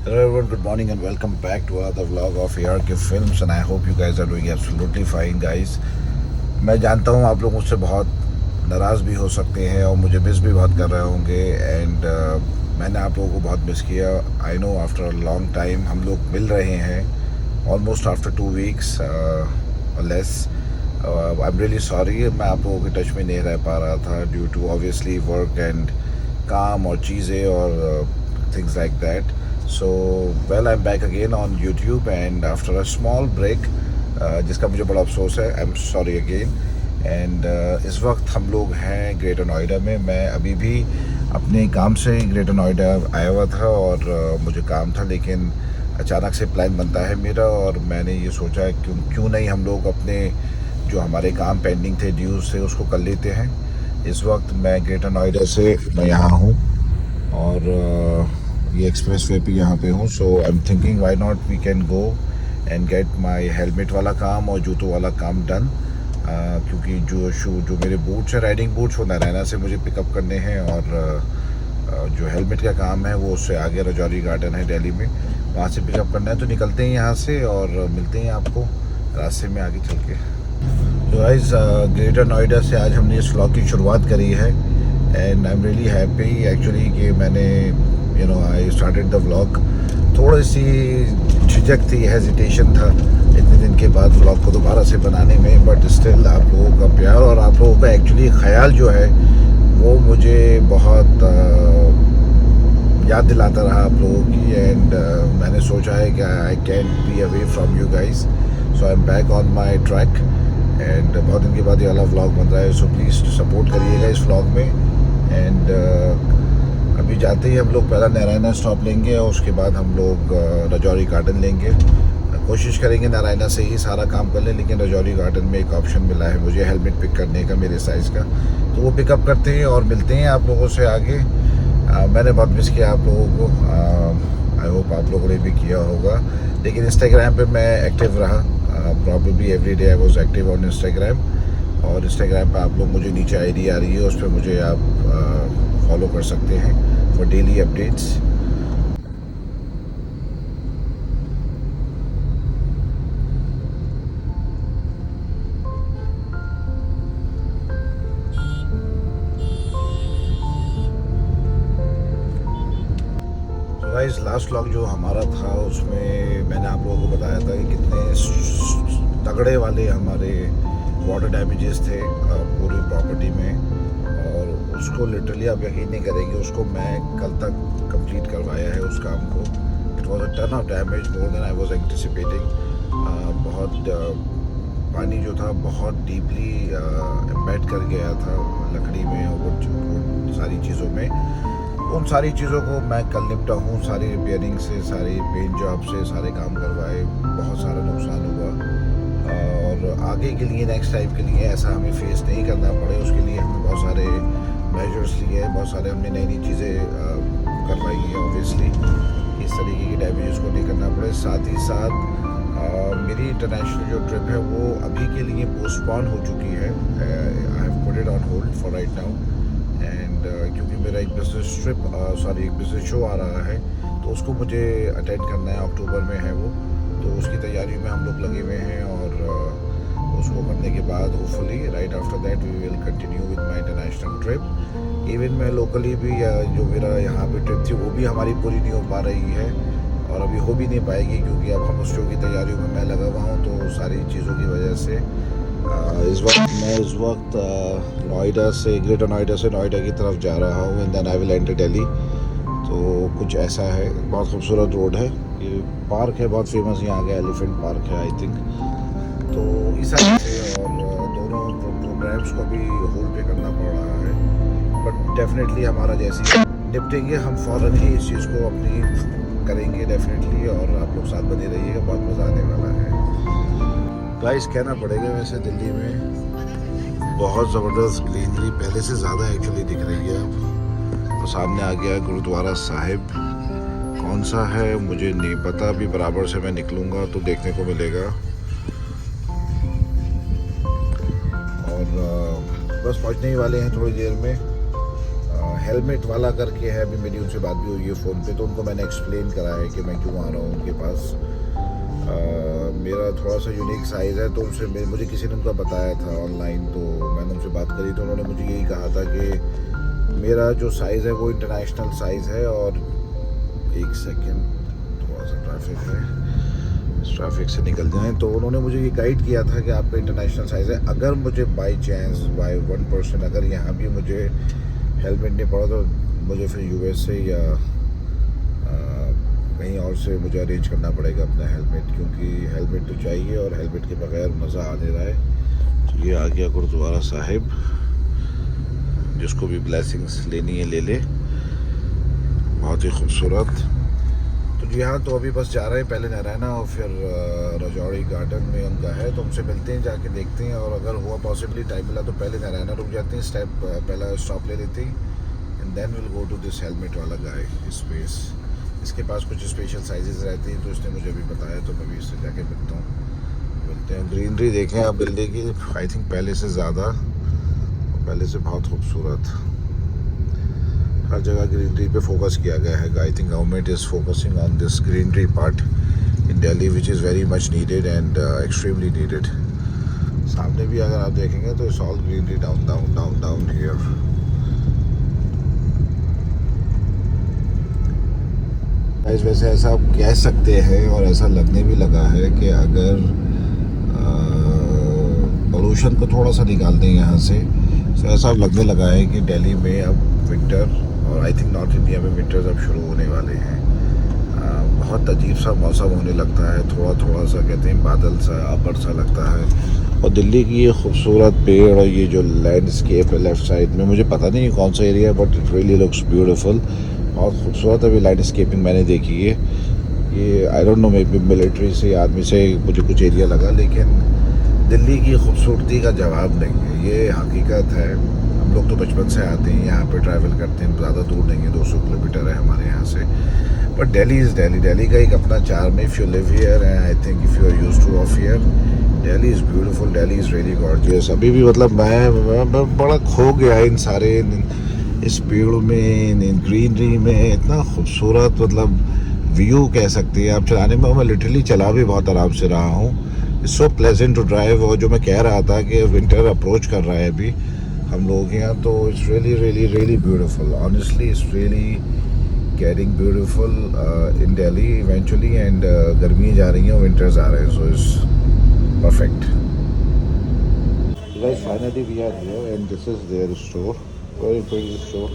Hello everyone, good morning and welcome back to another vlog of ARK Films and I hope you guys are doing absolutely fine guys. मैं जानता हूँ आप लोग मुझसे बहुत नाराज़ भी हो सकते हैं और मुझे मिस भी बहुत कर रहे होंगे एंड मैंने आप लोगों को बहुत मिस किया. I know after a long time हम लोग मिल रहे हैं almost after 2 weeks less. I am really sorry मैं आप लोगों के टच में नहीं रह पा रहा था due to obviously work and काम और चीज़ें और things like that. So well, I'm back again on YouTube and after a small break जिसका मुझे बड़ा अफसोस है. I'm sorry again. And इस वक्त हम लोग हैं ग्रेटर नोएडा में. मैं अभी भी अपने काम से ग्रेटर नोएडा आया हुआ था और मुझे काम था, लेकिन अचानक से प्लान बनता है मेरा और मैंने ये सोचा क्यों नहीं हम लोग अपने जो हमारे काम पेंडिंग थे ड्यूज से उसको कर लेते हैं. इस वक्त मैं ग्रेटर नोएडा से मैं यहाँ हूँ और ये एक्सप्रेस वे पे यहाँ पे हूँ. So I am thinking why not we can go and get my helmet वाला काम और जूतों वाला काम डन. क्योंकि जो मेरे बूट्स हैं, राइडिंग बूट्स, वो नारायणा से मुझे पिकअप करने हैं और जो हेलमेट का काम है वो उससे आगे रजौरी गार्डन है दिल्ली में, वहाँ से पिकअप करना है. तो निकलते हैं यहाँ से और मिलते हैं आपको रास्ते में आगे चल के. तो गाइस ग्रेटर नोएडा से आज हमने इस व्लॉग की शुरुआत करी है and I am really happy actually कि मैंने आई स्टार्टेड द व्लॉग. थोड़ी सी झिझक थी, हेजिटेशन था इतने दिन के बाद व्लॉग को दोबारा से बनाने में, बट स्टिल आप लोगों का प्यार और आप लोगों का एक्चुअली ख्याल जो है वो मुझे बहुत याद दिलाता रहा आप लोगों की. एंड मैंने सोचा है कि I can be away from you guys. So I am back on my track and बहुत दिन के बाद ये वाला व्लॉग बन रहा है. सो प्लीज़ सपोर्ट करिएगा इस व्लॉग में. एंड अभी जाते ही हम लोग पहला नारायणा स्टॉप लेंगे और उसके बाद हम लोग रजौरी गार्डन लेंगे. कोशिश करेंगे नारायणा से ही सारा काम कर लें, लेकिन रजौरी गार्डन में एक ऑप्शन मिला है मुझे हेलमेट पिक करने का मेरे साइज़ का, तो वो पिकअप करते हैं और मिलते हैं आप लोगों से आगे. मैंने बहुत मिस किया आप लोगों को. आई होप आप लोगों ने भी किया होगा. लेकिन इंस्टाग्राम पे मैं एक्टिव रहा. Probably every day I was active on Instagram. और इंस्टाग्राम पे आप लोग मुझे नीचे आईडी आ रही है, उस पर मुझे आप फॉलो कर सकते हैं for daily updates. Guys last vlog जो हमारा था उसमें मैंने आप लोगों को बताया था कि कितने तगड़े वाले हमारे वाटर डैमेजेस थे पूरी प्रॉपर्टी में, और उसको लिटरली आप यकीन नहीं करेंगे, उसको मैं कल तक कंप्लीट करवाया है उस काम को. It was a ton of damage more than I was anticipating. बहुत पानी जो था बहुत डीपली एम्बेड कर गया था लकड़ी में और वो सारी चीज़ों में. उन सारी चीज़ों को मैं कल निपटा हूँ, सारी रिपेयरिंग से, सारी पेंट जॉब से सारे काम करवाए. बहुत सारा नुकसान हुआ और आगे के लिए नेक्स्ट टाइम के लिए ऐसा हमें फेस नहीं करना पड़े उसके लिए हमने बहुत सारे मेजर्स लिए, बहुत सारे हमने नई नई चीज़ें करवाई हैं ऑब्वियसली, इस तरीके की डैमेजेस को नहीं करना पड़े. साथ ही साथ मेरी इंटरनेशनल जो ट्रिप है वो अभी के लिए पोस्टपोन हो चुकी है. I have put it on hold for right now. And क्योंकि मेरा एक बिजनेस शो आ रहा है तो उसको मुझे अटेंड करना है, अक्टूबर में है वो, तो उसकी तैयारी में हम लोग लगे हुए हैं. और उसको करने के बाद hopefully right after that we will continue with my international trip. Even मैं लोकली भी जो मेरा यहाँ पे ट्रिप थी वो भी हमारी पूरी नहीं हो पा रही है और अभी हो भी नहीं पाएगी क्योंकि अब हम उस शो की तैयारियों में मैं लगा हुआ हूँ. तो सारी चीज़ों की वजह से इस वक्त नोएडा से ग्रेटर नोएडा से नोएडा की तरफ जा रहा हूँ and then I will enter Delhi. तो कुछ ऐसा है, बहुत खूबसूरत रोड है. ये पार्क है बहुत फेमस यहाँ का, एलिफेंट पार्क है आई थिंक. तो इस वजह से और दोनों प्रोग्राम्स को भी होल्ड पे करना पड़ रहा है, बट डेफिनेटली हमारा जैसे निपटेंगे हम फ़ौरन ही इस चीज़ को अपनी करेंगे डेफिनेटली. और आप लोग साथ बने रहिएगा, बहुत मज़ा आने वाला है. गाइस कहना पड़ेगा वैसे दिल्ली में बहुत ज़बरदस्त ग्रीनरी पहले से ज़्यादा एक्चुअली दिख रही है अब. और सामने आ गया गुरुद्वारा साहिब. कौन सा है मुझे नहीं पता, अभी बराबर से मैं निकलूँगा तो देखने को मिलेगा. और बस पहुँचने ही वाले हैं थोड़ी देर में. हेलमेट वाला करके है, अभी मेरी उनसे बात भी हुई है फ़ोन पे, तो उनको मैंने एक्सप्लेन करा है कि मैं क्यों आ रहा हूँ उनके पास। मेरा थोड़ा सा यूनिक साइज़ है, तो उनसे मुझे किसी ने उनका बताया था ऑनलाइन, तो मैंने उनसे बात करी तो उन्होंने मुझे यही कहा था कि मेरा जो साइज़ है वो इंटरनेशनल साइज़ है। और एक सेकेंड, थोड़ा सा ट्रैफिक है, इस ट्रैफिक से निकल जाएं। तो उन्होंने मुझे ये गाइड किया था कि आपका इंटरनेशनल साइज़ है। अगर मुझे बाई चांस बाई 1% अगर यहाँ भी मुझे हेलमेट नहीं पड़ा तो मुझे फिर USA या कहीं और से मुझे अरेंज करना पड़ेगा अपना हेलमेट, क्योंकि हेलमेट तो चाहिए और हेलमेट के बगैर मज़ा आ नहीं रहा है। तो ये आ गया गुरुद्वारा साहिब, जिसको भी ब्लेसिंग्स लेनी है ले ले, बहुत ही खूबसूरत। तो जी हाँ, तो अभी बस जा रहे हैं पहले नारायणा और फिर राजौरी गार्डन में उनका है, तो उनसे मिलते हैं, जाके देखते हैं, और अगर हुआ पॉसिबली टाइम मिला तो पहले नारायणा रुक जाते हैं, पहला स्टॉप ले लेते हैं, and then will go to this helmet वाला गाय स्पेस। इसके पास कुछ स्पेशल साइजेस रहती हैं, तो इसने मुझे अभी बताया, तो मैं भी इससे जाके मिलते हैं। ग्रीनरी देखें आप बिल्डिंग की, आई थिंक पहले से ज़्यादा, पहले से बहुत खूबसूरत। हर जगह ग्रीनरी पे फोकस किया गया है। I think government is focusing on this greenery part in Delhi, which is very much needed and extremely needed. सामने भी अगर आप देखेंगे तो it's all greenery down down down down here. वैसे ऐसा आप कह सकते हैं और ऐसा लगने भी लगा है कि अगर पोल्यूशन को थोड़ा सा निकाल दें यहाँ से, तो ऐसा लगने लगा है कि दिल्ली में अब विंटर, और आई थिंक नॉर्थ इंडिया में विंटर्स अब शुरू होने वाले हैं। बहुत अजीब सा मौसम होने लगता है, थोड़ा थोड़ा सा कहते हैं बादल सा अपर सा लगता है। और दिल्ली की ये खूबसूरत पेड़ और ये जो लैंडस्केप है लेफ़्ट साइड में, मुझे पता नहीं कौन सा एरिया है, but it really looks beautiful, बहुत खूबसूरत अभी लैंडस्केपिंग मैंने देखी है। ये आई don't no, may be military से आदमी से मुझे कुछ एरिया लगा, लेकिन दिल्ली की खूबसूरती का जवाब नहीं है, ये हकीकत है। हम लोग तो बचपन से आते हैं यहाँ पे, ट्रैवल करते हैं, ज़्यादा दूर नहीं है, 200 किलोमीटर है हमारे यहाँ से, बट दिल्ली इज़ दिल्ली। दिल्ली का एक अपना चार्म है। If you live here and I think if you are used to of here, Delhi is beautiful, Delhi is really gorgeous. अभी भी मतलब मैं बड़ा खो गया इन सारे इस पेड़ में, इन ग्रीनरी में, इतना खूबसूरत मतलब व्यू कह सकते हैं आप। चलाने में मैं लिटरली चला भी बहुत आराम से रहा हूँ, it's so pleasant to drive. और जो मैं कह रहा था कि विंटर अप्रोच कर रहा है अभी हम लोग के यहाँ, तो it's really really really beautiful, honestly it's really getting beautiful in Delhi eventually. And गर्मी जा रही है, विंटर्स आ रहे हैं, so it's perfect. Guys, finally we are here and this is their store, very pretty store,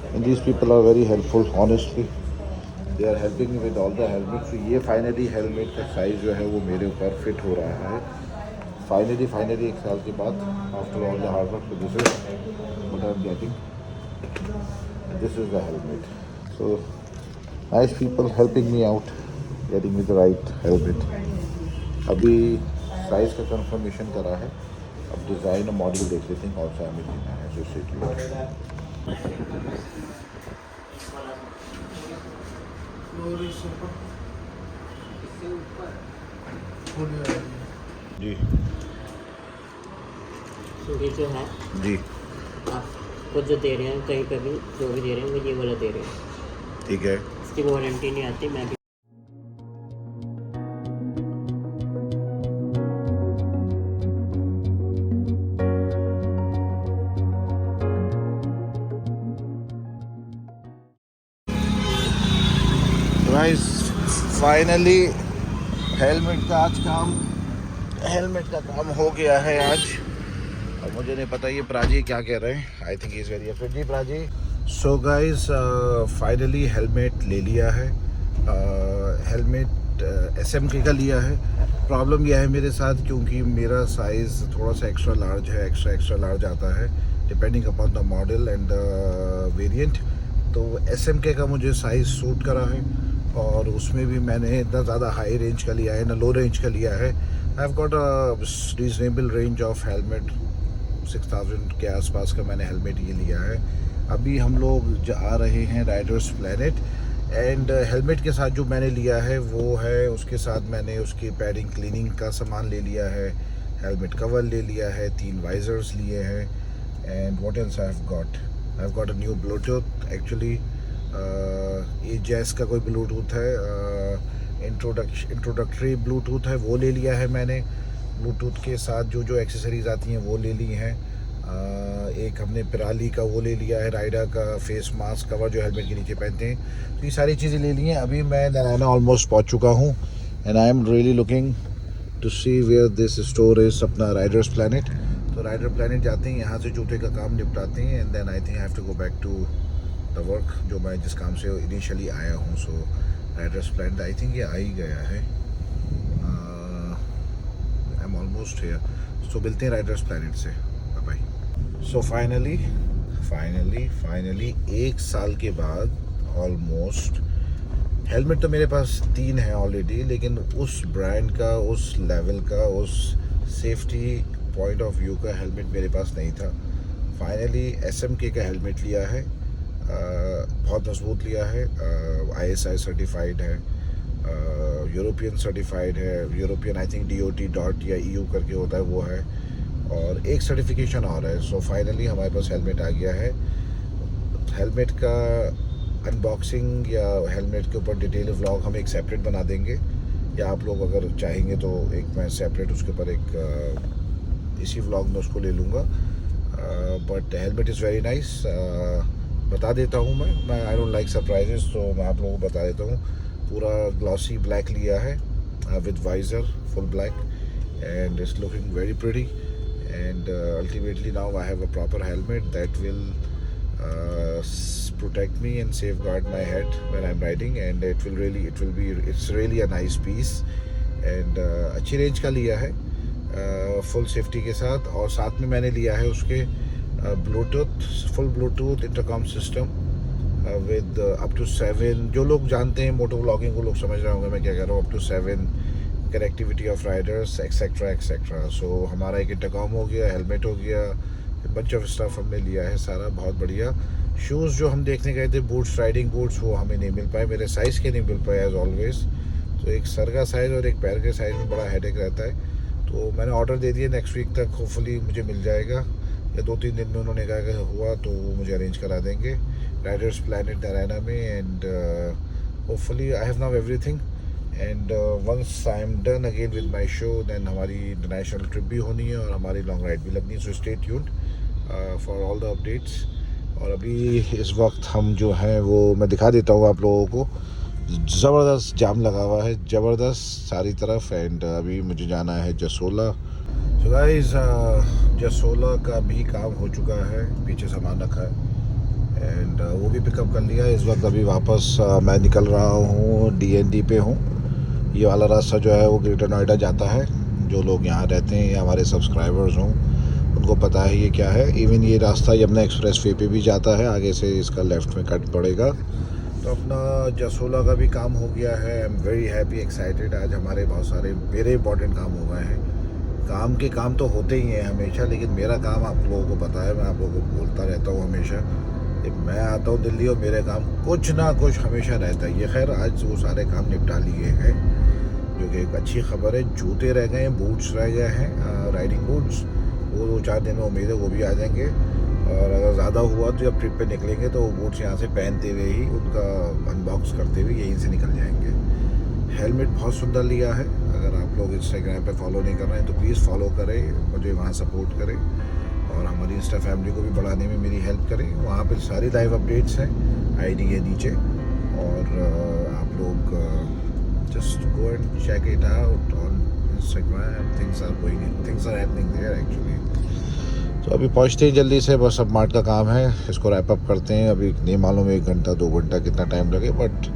and these people are very helpful, honestly they are helping me with all the helmets। तो ये finally helmet का size जो है वो मेरे ऊपर fit हो रहा है फाइनली एक साल के बाद, after all the hard work. तो this is what I am getting, this is the helmet. So nice people helping me out, getting me the right helmet. अभी साइज़ का कंफर्मेशन करा है, अब डिज़ाइन और मॉडल देख लेते हैं कौन सा हमें लेना है। जो जी ये जो है जी आपको जो दे रहे हैं, कहीं पे भी जो भी दे रहे हैं वो ये वाला दे रहे हैं, ठीक है। इसकी वारंटी नहीं आती। मैं भी गाइस फाइनली हेलमेट का काम हो गया है आज। अब मुझे नहीं पता ये प्राजी क्या कह रहे हैं, I think is very afraid. जी प्राजी। सो गाइस फाइनली हेलमेट ले लिया है। हेलमेट SMK का लिया है। प्रॉब्लम यह है मेरे साथ, क्योंकि मेरा साइज़ थोड़ा सा एक्स्ट्रा लार्ज है, एक्स्ट्रा लार्ज आता है depending upon the model and the variant. तो SMK का मुझे साइज़ सूट करा है, और उसमें भी मैंने इतना ज़्यादा हाई रेंज का लिया है ना लो रेंज का लिया है। I have got a reasonable range of helmet, 6000 के आसपास का मैंने हेलमेट ये लिया है। अभी हम लोग जा रहे हैं राइडर्स प्लैनेट, एंड हेलमेट के साथ जो मैंने लिया है वो है, उसके साथ मैंने उसकी पैडिंग क्लीनिंग का सामान ले लिया है, हेलमेट कवर ले लिया है, 3 वाइजर्स लिए हैं, and what else I have got, I've got a new Bluetooth actually. ये जैस का कोई ब्लूटूथ है, इंट्रोडक्टरी ब्लूटूथ है, वो ले लिया है मैंने। ब्लूटूथ के साथ जो जो एक्सेसरीज आती हैं वो ले ली हैं। एक हमने पिराली का वो ले लिया है, राइडर का फेस मास्क कवर जो हेलमेट के नीचे पहनते हैं। तो ये सारी चीज़ें ले ली हैं। अभी मैं नारायणा ऑलमोस्ट पहुंच चुका हूँ and I am really looking to see where this store is, अपना राइडर्स प्लैनेट। तो राइडर प्लैनेट जाते हैं, यहाँ से जूते का काम निपटाते हैं and then I think I have to go back to the work जो मैं जिस काम से इनिशियली आया हूँ। So riders planet I think ये आ ही गया है। I am almost here. So मिलते हैं राइडर्स प्लैनेट से। Bye bye. सो फाइनली 1 साल के बाद ऑलमोस्ट हेलमेट तो मेरे पास 3 है ऑलरेडी, लेकिन उस ब्रांड का, उस लेवल का, उस सेफ्टी पॉइंट ऑफ व्यू का हेलमेट मेरे पास नहीं था। फाइनली SMK का हेलमेट लिया है, बहुत मजबूत लिया है, ISI सर्टिफाइड है, यूरोपियन सर्टिफाइड है, European I think DOT dot या EU करके होता है वो है, और एक सर्टिफिकेशन और है। सो फाइनली हमारे पास हेलमेट आ गया है। हेलमेट का अनबॉक्सिंग या हेलमेट के ऊपर डिटेल व्लॉग हम एक सेपरेट बना देंगे, या आप लोग अगर चाहेंगे तो एक मैं सेपरेट उसके ऊपर एक इसी व्लॉग में उसको ले लूँगा। But helmet is very nice. बता देता हूँ मैं आई डोंट लाइक सरप्राइजेस, तो मैं आप लोगों को बता देता हूँ। पूरा ग्लॉसी ब्लैक लिया है with visor, full black, and it's looking very pretty. And ultimately now I have a proper helmet that will protect me and safeguard my head when I'm riding, and it's really a nice piece, and अच्छी range का लिया है, full safety के साथ। और साथ में मैंने लिया है उसके full Bluetooth intercom system with up to 7, जो लोग जानते हैं मोटो व्लॉगिंग को लोग समझ रहे होंगे मैं क्या कह रहा हूँ, up to 7 connectivity of riders etcetera. So हमारा एक इंटरकॉम हो गया, हेलमेट हो गया, बंच ऑफ स्टफ हमने लिया है सारा, बहुत बढ़िया। शूज़ जो हम देखने गए थे, बूट्स, राइडिंग बूट्स, वो हमें नहीं मिल पाए, मेरे साइज़ के नहीं मिल पाए एज ऑलवेज। तो एक सर का साइज़ और एक पैर के साइज़ में बड़ा हेडेक रहता है। तो मैंने ऑर्डर दे दिया, नेक्स्ट वीक तक होपफुली मुझे मिल जाएगा, या 2-3 दिन में उन्होंने कहा कि हुआ तो वो मुझे अरेंज करा देंगे राइडर्स प्लैनेट नारायणा में। And hopefully I have now everything, and once I am done again with my show, then हमारी इंटरनेशनल ट्रिप भी होनी है और हमारी लॉन्ग राइड भी लगनी है। So stay tuned for all the updates. और अभी इस वक्त हम जो हैं वो मैं दिखा देता हूँ आप लोगों को। ज़बरदस्त जाम लगा हुआ है, ज़बरदस्त सारी तरफ, एंड अभी मुझे जाना है जसोला। सो गाइस जसोला का भी काम हो चुका है, पीछे सामान रखा है एंड वो भी पिकअप कर लिया। इस वक्त अभी वापस मैं निकल रहा हूँ, DND पे हूँ। ये वाला रास्ता जो है वो ग्रेटर नोएडा जाता है। जो लोग यहाँ रहते हैं या हमारे सब्सक्राइबर्स हों उनको पता है ये क्या है। इवन ये रास्ता यमुना एक्सप्रेस वे पे भी जाता है, आगे से इसका लेफ़्ट में कट पड़ेगा। तो अपना जसोला का भी काम हो गया है। I am very happy, excited. आज हमारे बहुत सारे मेरे इंपॉर्टेंट काम हो गए हैं। काम के काम तो होते ही हैं हमेशा, लेकिन मेरा काम आप लोगों को पता है, मैं आप लोगों को बोलता रहता हूँ हमेशा कि मैं आता हूँ दिल्ली और मेरे काम कुछ ना कुछ हमेशा रहता है। ये खैर आज वो सारे काम निपटा लिए हैं, जो कि एक अच्छी खबर है। जूते रह गए हैं, बूट्स रह गए हैं, राइडिंग बूट्स, वो 2-4 दिन में उम्मीद है वो भी आ जाएंगे। और अगर ज़्यादा हुआ तो जब ट्रिप पे निकलेंगे तो वो बूट्स यहाँ से पहनते हुए ही, उनका अनबॉक्स करते हुए यहीं से निकल जाएंगे। हेलमेट बहुत सुंदर लिया है। अगर आप लोग इंस्टाग्राम पे फॉलो नहीं कर रहे हैं तो प्लीज़ फॉलो करें, मुझे वहाँ सपोर्ट करें और हमारी इंस्टा फैमिली को भी बढ़ाने में मेरी हेल्प करें। वहाँ पर सारी लाइव अपडेट्स हैं, ID है नीचे, और आप लोग just go and check it out on Instagram. Things are happening there actually. तो अभी पहुँचते ही जल्दी से, बस अब मार्ट का काम है, इसको रैप अप करते हैं। अभी नहीं मालूम 1 घंटा 2 घंटा कितना टाइम लगे, but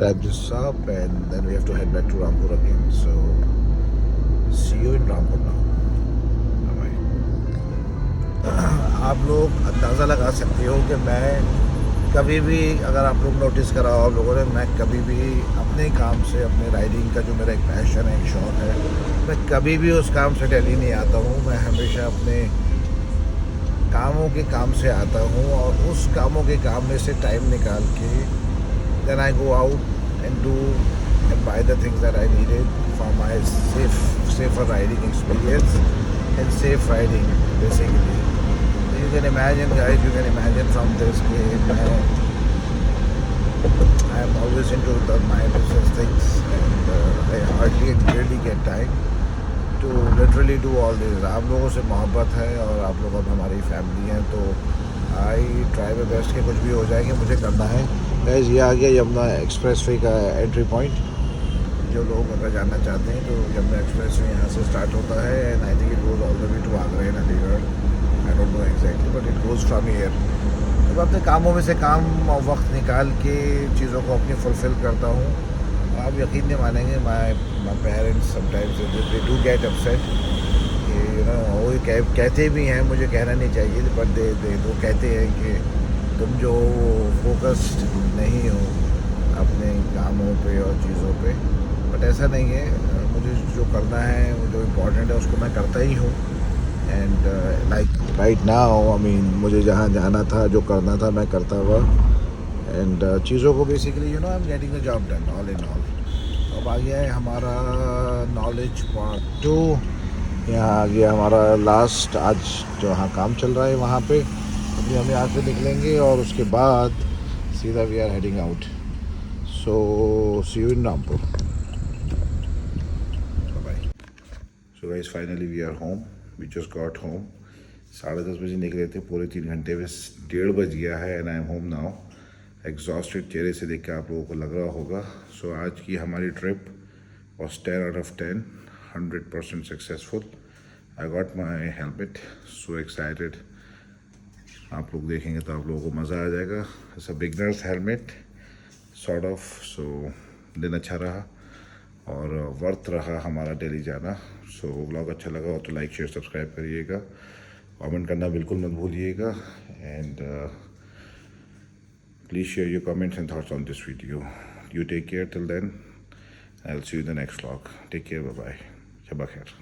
wrap this up and then we have to head back to Rampur again. So see you in Rampur now. आप लोग अंदाज़ा लगा सकते हो कि मैं कभी भी, अगर आप लोग नोटिस करा हो आप लोगों ने, मैं कभी भी अपने काम से, अपने राइडिंग का जो मेरा एक पैशन है, एक शौक़ है, मैं कभी भी उस काम से दिल्ली नहीं आता हूँ। मैं हमेशा अपने कामों के काम से आता हूँ, और उस कामों के काम में से टाइम निकाल के then I go out and do and buy the things that I needed for my safer riding experience and safe riding basically. You can imagine, guys, you can imagine from this game. I am always into my business things, and I hardly and rarely get time to literally do all this. आप लोगों से मोहब्बत है और आप लोग अब हमारी फैमिली हैं, तो आई ट्राई माई बेस्ट कि कुछ भी हो जाए कि मुझे करना है। गाइस, ये आ गया यमुना एक्सप्रेसवे का एंट्री पॉइंट। जो लोग अगर जानना चाहते हैं तो यमुना एक्सप्रेसवे यहाँ से स्टार्ट होता है, and I think it goes all the way to Agra and Aligarh. I don't know exactly, but it goes from here. तो अपने कामों में से काम और वक्त निकाल के चीज़ों को अपनी फुलफ़िल करता हूँ। आप यकीन नहीं मानेंगे, my parents sometimes they do get upset. You know, वो कहते भी हैं, मुझे कहना नहीं चाहिए, बट दे वो कहते हैं कि तुम जो फोकस्ड नहीं हो अपने कामों पे और चीज़ों पे। बट ऐसा नहीं है, मुझे जो करना है, जो इम्पोर्टेंट है उसको मैं करता ही हूँ। And like right now, I mean, मुझे जहाँ जाना था, जो करना था, मैं करता हुआ। एंड चीज़ों को basically you know I am getting the job done all in all. अब आ गया है हमारा नॉलेज पार्ट 2। यहाँ आ गया हमारा लास्ट, आज जहाँ काम चल रहा है वहाँ पे। अभी हम यहाँ से निकलेंगे और उसके बाद सीधा we are heading out. So see you in Rampur. Bye. So guys, finally we are home. We just got home. 10:30 बजे निकले थे, पूरे 3 घंटे में 1:30 बज गया है, and I am home now. Exhausted चेहरे से देख के आप लोगों को लग रहा होगा। सो आज की हमारी trip was 10 out of 10, 100% successful. I got my helmet, so excited. आप लोग देखेंगे तो आप लोगों को मज़ा आ जाएगा। It's a beginner's helmet, sort of, so दिन अच्छा रहा और वर्थ रहा हमारा दिल्ली जाना। सो व्लॉग अच्छा लगा हो तो लाइक शेयर सब्सक्राइब करिएगा, कमेंट करना बिल्कुल मत भूलिएगा, and please share your comments and thoughts on this video. You take care till then. I'll see you in the next vlog. Take care. Bye bye. Shabba khair.